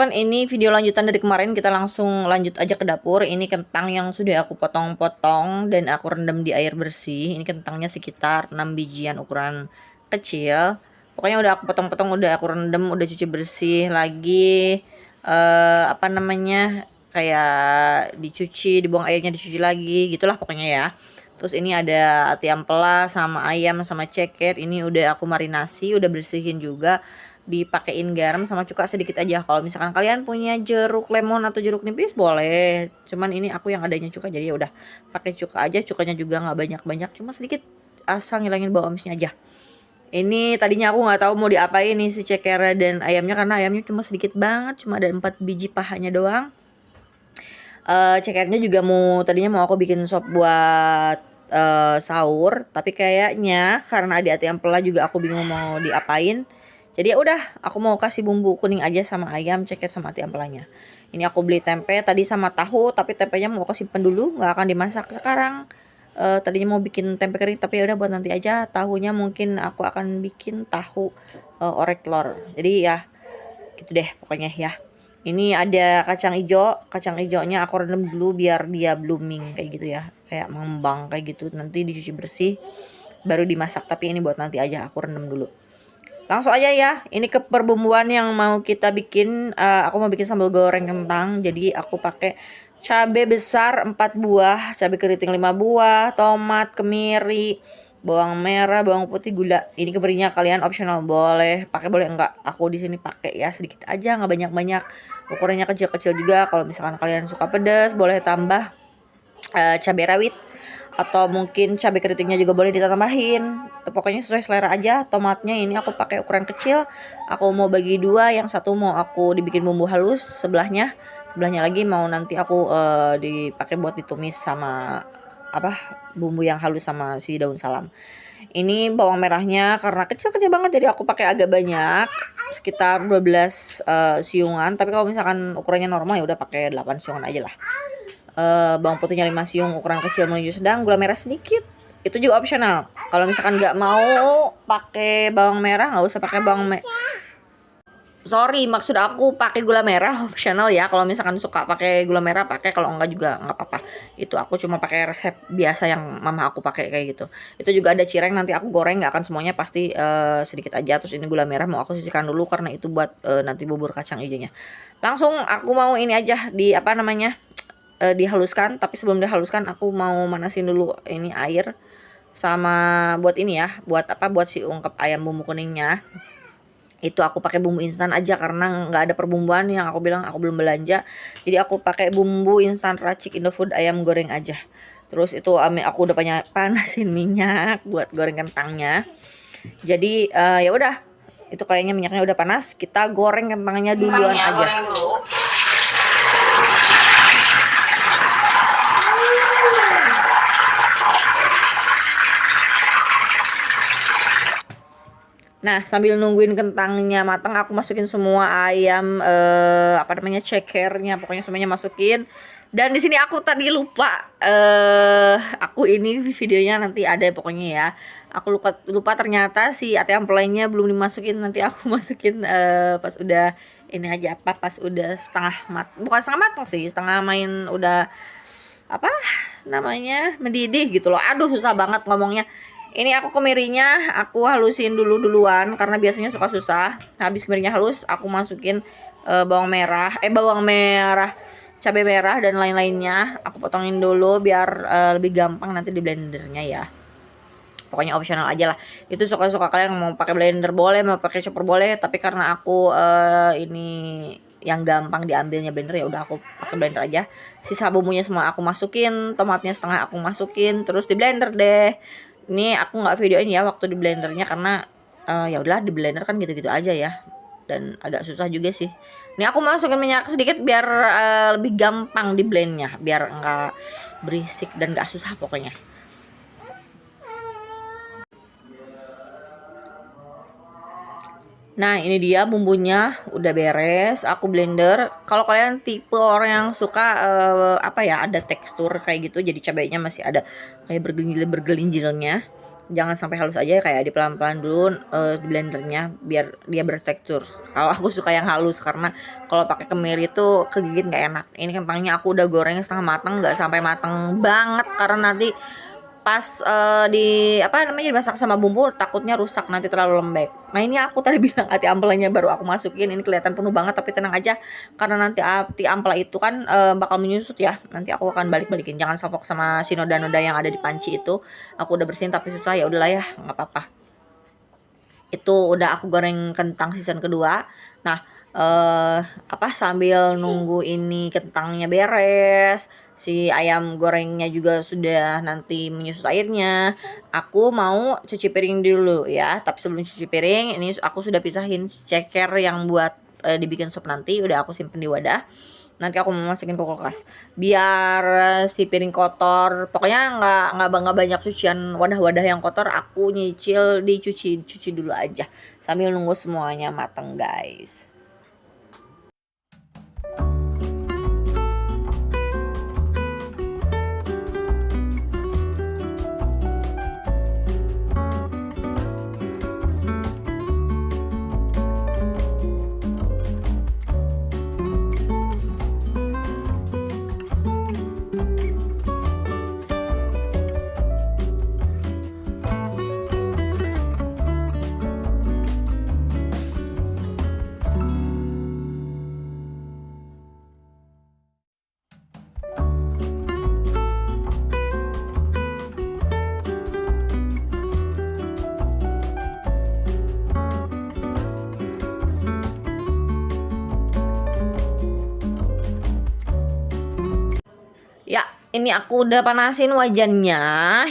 teman-teman, ini video lanjutan dari kemarin. Kita langsung lanjut aja ke dapur. Ini kentang yang sudah aku potong-potong dan aku rendam di air bersih. Ini kentangnya sekitar 6 bijian ukuran kecil. Pokoknya udah aku potong-potong, udah aku rendam, udah cuci bersih lagi. Apa namanya? Kayak dicuci, dibuang airnya, dicuci lagi, gitulah pokoknya ya. Terus ini ada ati ampela sama ayam sama ceker. Ini udah aku marinasi, udah bersihin juga, dipakein garam sama cuka sedikit aja. Kalau misalkan kalian punya jeruk lemon atau jeruk nipis boleh, cuman ini aku yang adanya cuka, jadi ya udah pakai cuka aja. Cukanya juga nggak banyak-banyak, cuma sedikit, asal ngilangin bau amisnya aja. Ini tadinya aku nggak tahu mau diapain nih si ceker dan ayamnya, karena ayamnya cuma sedikit banget, cuma ada 4 biji pahanya doang. Cekernya juga tadinya mau aku bikin sop buat sahur, tapi kayaknya karena ada ati ampela juga aku bingung mau diapain. Jadi ya udah, aku mau kasih bumbu kuning aja sama ayam, ceker sama ati ampelanya. Ini aku beli tempe tadi sama tahu, tapi tempenya mau aku simpen dulu, nggak akan dimasak sekarang. Tadinya mau bikin tempe kering, tapi ya udah buat nanti aja. Tahunya mungkin aku akan bikin tahu orek telur. Jadi ya gitu deh pokoknya ya. Ini ada kacang hijaunya aku rendam dulu biar dia blooming kayak gitu ya, kayak mengembang kayak gitu. Nanti dicuci bersih baru dimasak, tapi ini buat nanti aja, aku rendam dulu. Langsung aja ya, ini ke perbumbuan yang mau kita bikin. Aku mau bikin sambal goreng kentang, jadi aku pakai cabai besar 4 buah, cabai keriting 5 buah, tomat, kemiri, bawang merah, bawang putih, gula. Ini kemirinya kalian optional, boleh pakai boleh enggak. Aku di sini pakai ya sedikit aja, nggak banyak-banyak. Ukurannya kecil-kecil juga. Kalau misalkan kalian suka pedas, boleh tambah cabai rawit, atau mungkin cabai keritingnya juga boleh ditambahin. Pokoknya sesuai selera aja. Tomatnya ini aku pakai ukuran kecil, aku mau bagi dua, yang satu mau aku dibikin bumbu halus, sebelahnya lagi mau nanti aku dipakai buat ditumis sama bumbu yang halus sama si daun salam. Ini bawang merahnya karena kecil-kecil banget, jadi aku pakai agak banyak, sekitar 12 siungan. Tapi kalau misalkan ukurannya normal ya udah pakai 8 siungan aja lah. Bawang putihnya 5 siung ukuran kecil menuju sedang, gula merah sedikit, itu juga opsional. Kalau misalkan nggak mau pakai bawang merah, nggak usah pakai bawang merah. Sorry, maksud aku pakai gula merah opsional ya. Kalau misalkan suka pakai gula merah pakai, kalau enggak juga nggak apa-apa. Itu aku cuma pakai resep biasa yang mama aku pakai kayak gitu. Itu juga ada cireng, nanti aku goreng, nggak akan semuanya, pasti sedikit aja. Terus ini gula merah mau aku sisihkan dulu karena itu buat nanti bubur kacang hijaunya. Langsung aku mau ini aja di dihaluskan. Tapi sebelum dihaluskan aku mau manasin dulu ini air sama buat ini ya, buat si ungkep ayam bumbu kuningnya. Itu aku pakai bumbu instan aja karena nggak ada perbumbuan yang aku bilang aku belum belanja. Jadi aku pakai bumbu instan racik Indofood ayam goreng aja. Terus itu aku udah panasin minyak buat goreng kentangnya. Jadi ya udah, itu kayaknya minyaknya udah panas, kita goreng kentangnya duluan aja. Nah, sambil nungguin kentangnya matang, aku masukin semua ayam cekernya, pokoknya semuanya masukin. Dan di sini aku tadi lupa, aku ini videonya nanti ada pokoknya ya. Aku lupa ternyata si ati ampelanya belum dimasukin, nanti aku masukin pas udah ini aja, pas udah bukan setengah matang sih, setengah main udah mendidih gitu loh. Aduh, susah banget ngomongnya. Ini aku kemirinya aku halusin duluan karena biasanya suka susah. Habis kemirinya halus, aku masukin bawang merah, cabai merah dan lain-lainnya. Aku potongin dulu biar lebih gampang nanti di blendernya ya. Pokoknya opsional aja lah. Itu suka-suka kalian, mau pakai blender boleh, mau pakai chopper boleh. Tapi karena aku ini yang gampang diambilnya blender, ya udah aku pakai blender aja. Sisa bumbunya semua aku masukin, tomatnya setengah aku masukin, terus di blender deh. Ini aku nggak videoin ya waktu di blendernya karena ya udah, di blender kan gitu-gitu aja ya, dan agak susah juga sih. Ini aku masukin minyak sedikit biar lebih gampang di blendnya, biar nggak berisik dan nggak susah pokoknya. Nah, ini dia bumbunya udah beres, aku blender. Kalau kalian tipe orang yang suka ada tekstur kayak gitu, jadi cabainya masih ada kayak bergelinjilnya, jangan sampai halus aja, kayak di pelan-pelan dulu di blendernya biar dia bertekstur. Kalau aku suka yang halus karena kalau pakai kemiri itu kegigit nggak enak. Ini kentangnya aku udah goreng setengah matang, nggak sampai matang banget karena nanti pas di apa namanya dimasak sama bumbu takutnya rusak nanti terlalu lembek. Nah ini aku tadi bilang ati ampelanya baru aku masukin, ini kelihatan penuh banget tapi tenang aja karena nanti ati ampela itu kan bakal menyusut ya. Nanti aku akan balik-balikin, jangan salfok sama si noda-noda yang ada di panci itu. Aku udah bersihin tapi susah, ya udahlah ya nggak apa-apa. Itu udah aku goreng kentang season kedua. Nah apa sambil nunggu ini kentangnya beres, si ayam gorengnya juga sudah nanti menyusut airnya, aku mau cuci piring dulu ya. Tapi sebelum cuci piring, ini aku sudah pisahin ceker yang buat dibikin sup nanti, udah aku simpen di wadah. Nanti aku mau masukin ke kulkas biar si piring kotor, pokoknya nggak banyak cucian wadah-wadah yang kotor, aku nyicil cuci dulu aja sambil nunggu semuanya mateng guys. Ya, ini aku udah panasin wajannya.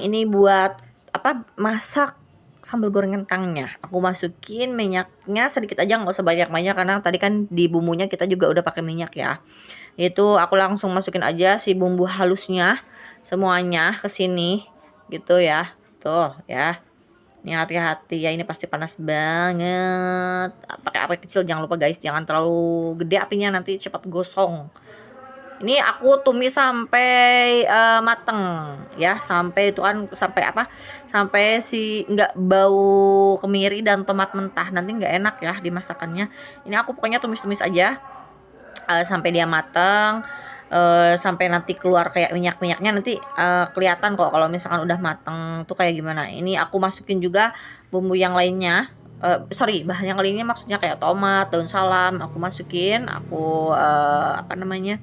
Ini buat apa? Masak sambal goreng kentangnya. Aku masukin minyaknya sedikit aja, nggak usah banyak-banyak karena tadi kan di bumbunya kita juga udah pakai minyak ya. Itu aku langsung masukin aja si bumbu halusnya semuanya ke sini gitu ya. Tuh ya. Ini hati-hati ya, ini pasti panas banget. Pakai api kecil jangan lupa guys, jangan terlalu gede apinya nanti cepat gosong. Ini aku tumis sampai mateng ya, sampai itu kan sampai apa? Sampai si nggak bau kemiri dan tomat mentah, nanti nggak enak ya dimasakannya. Ini aku pokoknya tumis-tumis aja sampai dia mateng. Sampai nanti keluar kayak minyak-minyaknya, nanti kelihatan kok kalau misalkan udah mateng tuh kayak gimana. Ini aku masukin juga bumbu yang lainnya. Sorry, bahan yang lainnya maksudnya kayak tomat, daun salam, aku masukin, aku apa namanya,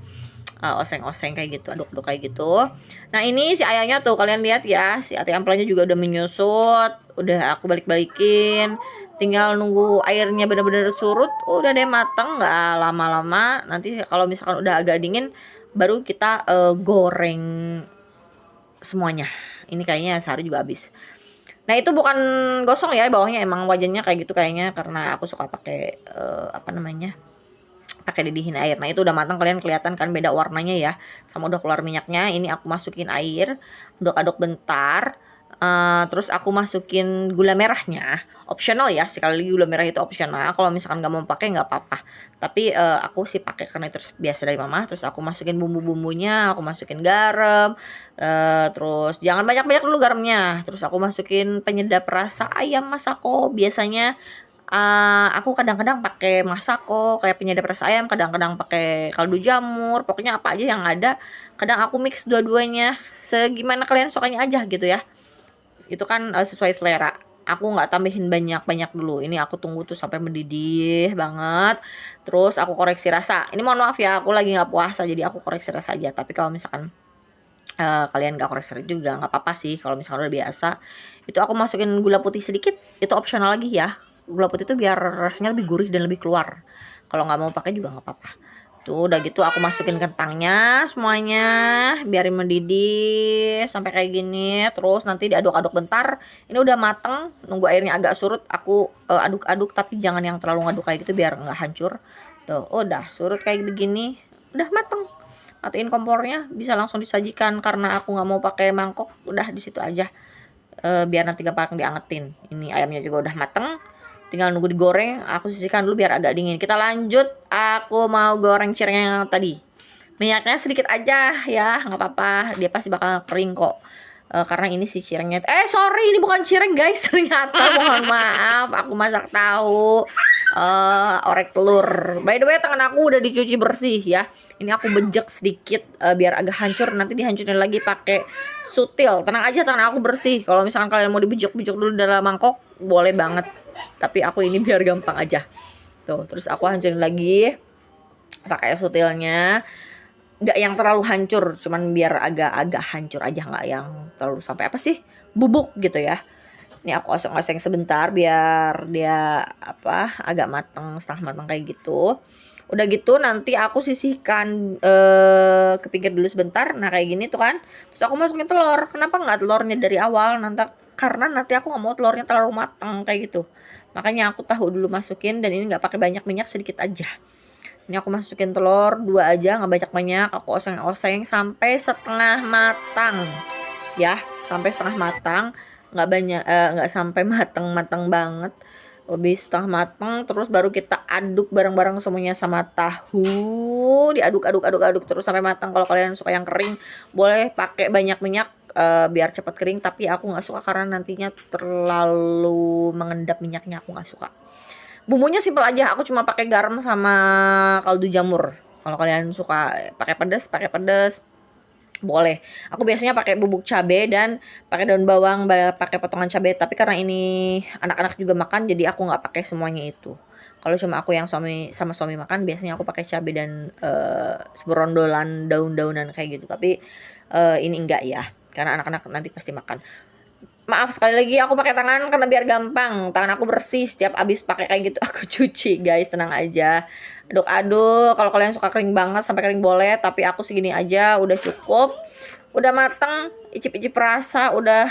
oseng-oseng kayak gitu, aduk-aduk kayak gitu. Nah ini si ayamnya tuh kalian lihat ya, si ati ampelanya juga udah menyusut, udah aku balik-balikin, tinggal nunggu airnya bener-bener surut, udah deh mateng, nggak lama-lama. Nanti kalau misalkan udah agak dingin, baru kita goreng semuanya. Ini kayaknya sehari juga habis. Nah itu bukan gosong ya, bawahnya emang wajannya kayak gitu kayaknya karena aku suka pakai apa namanya, pakai didihin air. Nah itu udah matang, kalian kelihatan kan beda warnanya ya, sama udah keluar minyaknya. Ini aku masukin air, aduk-aduk bentar. Terus aku masukin gula merahnya, opsional ya, sekali lagi gula merah itu opsional. Kalau misalkan nggak mau pakai nggak apa-apa, tapi aku sih pakai karena itu biasa dari mama. Terus aku masukin bumbu-bumbunya, aku masukin garam, terus jangan banyak-banyak dulu garamnya. Terus aku masukin penyedap rasa ayam masako. Biasanya aku kadang-kadang pakai masako kayak penyedap rasa ayam, kadang-kadang pakai kaldu jamur, pokoknya apa aja yang ada. Kadang aku mix dua-duanya, segimana kalian sukanya aja gitu ya. Itu kan sesuai selera. Aku nggak tambahin banyak-banyak dulu. Ini aku tunggu tuh sampai mendidih banget. Terus aku koreksi rasa. Ini mohon maaf ya, aku lagi nggak puasa jadi aku koreksi rasa aja. Tapi kalau misalkan kalian nggak koreksi juga nggak apa-apa sih. Kalau misalkan udah biasa, itu aku masukin gula putih sedikit. Itu opsional lagi ya. Gula putih itu biar rasanya lebih gurih dan lebih keluar. Kalau nggak mau pakai juga nggak apa-apa. Tuh udah gitu aku masukin kentangnya semuanya, biarin mendidih sampai kayak gini. Terus nanti diaduk-aduk bentar. Ini udah mateng, nunggu airnya agak surut. Aku aduk-aduk tapi jangan yang terlalu ngaduk kayak gitu biar nggak hancur. Tuh udah surut kayak begini, udah mateng. Matiin kompornya, bisa langsung disajikan karena aku nggak mau pakai mangkok. Udah di situ aja, biar nanti gampang diangetin. Ini ayamnya juga udah mateng, tinggal nunggu digoreng. Aku sisihkan dulu biar agak dingin. Kita lanjut, aku mau goreng cireng yang tadi. Minyaknya sedikit aja ya, nggak apa-apa, dia pasti bakal kering kok. karena ini si cirengnya sorry, ini bukan cireng guys, ternyata mohon maaf, aku masak tahu orek telur. By the way, tangan aku udah dicuci bersih ya. Ini aku bejek sedikit biar agak hancur, nanti dihancurin lagi pakai sutil. Tenang aja, tangan aku bersih. Kalau misalkan kalian mau dibejek-bejek dulu dalam mangkok, boleh banget. Tapi aku ini biar gampang aja. Tuh, terus aku hancurin lagi pakai sutilnya. Nggak yang terlalu hancur, cuman biar agak-agak hancur aja, nggak yang terlalu sampai apa sih, bubuk gitu ya. Ini aku oseng-oseng sebentar biar dia agak mateng, setengah mateng kayak gitu. Udah gitu nanti aku sisihkan ke pinggir dulu sebentar. Nah kayak gini tuh kan. Terus aku masukin telur. Kenapa nggak telurnya dari awal? Karena nanti aku nggak mau telurnya terlalu mateng kayak gitu. Makanya aku tahu dulu masukin, dan ini nggak pakai banyak minyak, sedikit aja. Ini aku masukin telur 2 aja, nggak banyak-banyak. Aku oseng-oseng sampai setengah matang. Ya, sampai setengah matang. Nggak banyak, nggak sampai matang banget. Lebih setengah matang, terus baru kita aduk bareng-bareng semuanya sama tahu. Diaduk terus sampai matang. Kalau kalian suka yang kering, boleh pakai banyak minyak biar cepat kering. Tapi aku nggak suka karena nantinya terlalu mengendap minyaknya, aku nggak suka. Bumbunya simpel aja, aku cuma pakai garam sama kaldu jamur. Kalau kalian suka pakai pedas, boleh. Aku biasanya pakai bubuk cabe dan pakai daun bawang, pakai potongan cabe. Tapi karena ini anak-anak juga makan, jadi aku nggak pakai semuanya itu. Kalau cuma aku yang sama suami makan, biasanya aku pakai cabe dan seberondolan daun-daunan kayak gitu. Tapi ini enggak ya, karena anak-anak nanti pasti makan. Maaf sekali lagi aku pakai tangan karena biar gampang. Tangan aku bersih, setiap abis pakai kayak gitu aku cuci, guys. Tenang aja. Aduk-aduk. Kalau kalian suka kering banget sampai kering boleh, tapi aku segini aja udah cukup. Udah mateng, icip-icip rasa udah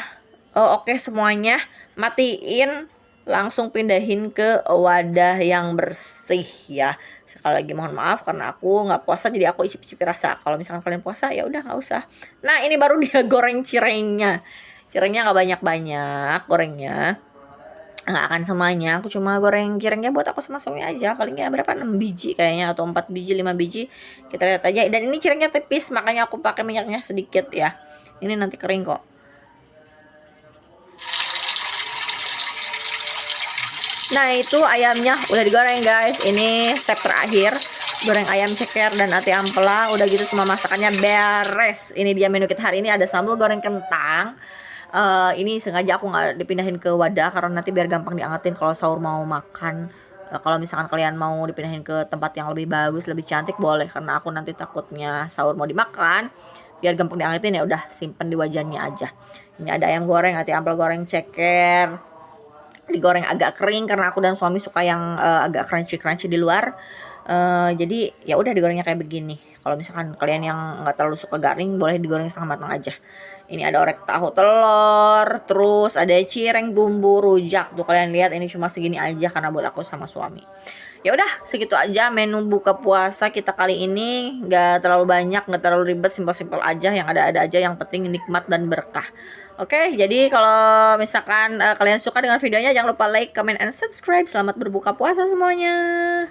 oke semuanya. Matiin, langsung pindahin ke wadah yang bersih ya. Sekali lagi mohon maaf karena aku nggak puasa, jadi aku icip-icip rasa. Kalau misalkan kalian puasa ya udah nggak usah. Nah ini baru dia goreng cirengnya. Cirengnya nggak banyak-banyak gorengnya, nggak akan semuanya. Aku cuma goreng cirengnya buat aku sama suami aja. Palingnya berapa, 6 biji kayaknya, atau 4 biji, 5 biji. Kita lihat aja. Dan ini cirengnya tipis, makanya aku pakai minyaknya sedikit ya. Ini nanti kering kok. Nah itu ayamnya udah digoreng guys. Ini step terakhir, goreng ayam ceker dan ati ampela. Udah gitu semua masakannya beres. Ini dia menu kita hari ini. Ada sambal goreng kentang. Ini sengaja aku nggak dipindahin ke wadah karena nanti biar gampang diangetin kalau sahur mau makan. Kalau misalkan kalian mau dipindahin ke tempat yang lebih bagus, lebih cantik, boleh, karena aku nanti takutnya sahur mau dimakan, biar gampang diangetin ya udah simpen di wajannya aja. Ini ada ayam goreng, ati ampel goreng ceker, digoreng agak kering karena aku dan suami suka yang agak crunchy di luar. Jadi ya udah digorengnya kayak begini. Kalau misalkan kalian yang nggak terlalu suka garing, boleh digoreng setengah matang aja. Ini ada orek tahu telur, terus ada cireng bumbu rujak. Tuh kalian lihat, ini cuma segini aja karena buat aku sama suami. Ya udah segitu aja menu buka puasa kita kali ini. Nggak terlalu banyak, nggak terlalu ribet, simpel-simpel aja, yang ada-ada aja, yang penting nikmat dan berkah. Oke, jadi kalau misalkan kalian suka dengan videonya, jangan lupa like, comment, and subscribe. Selamat berbuka puasa semuanya.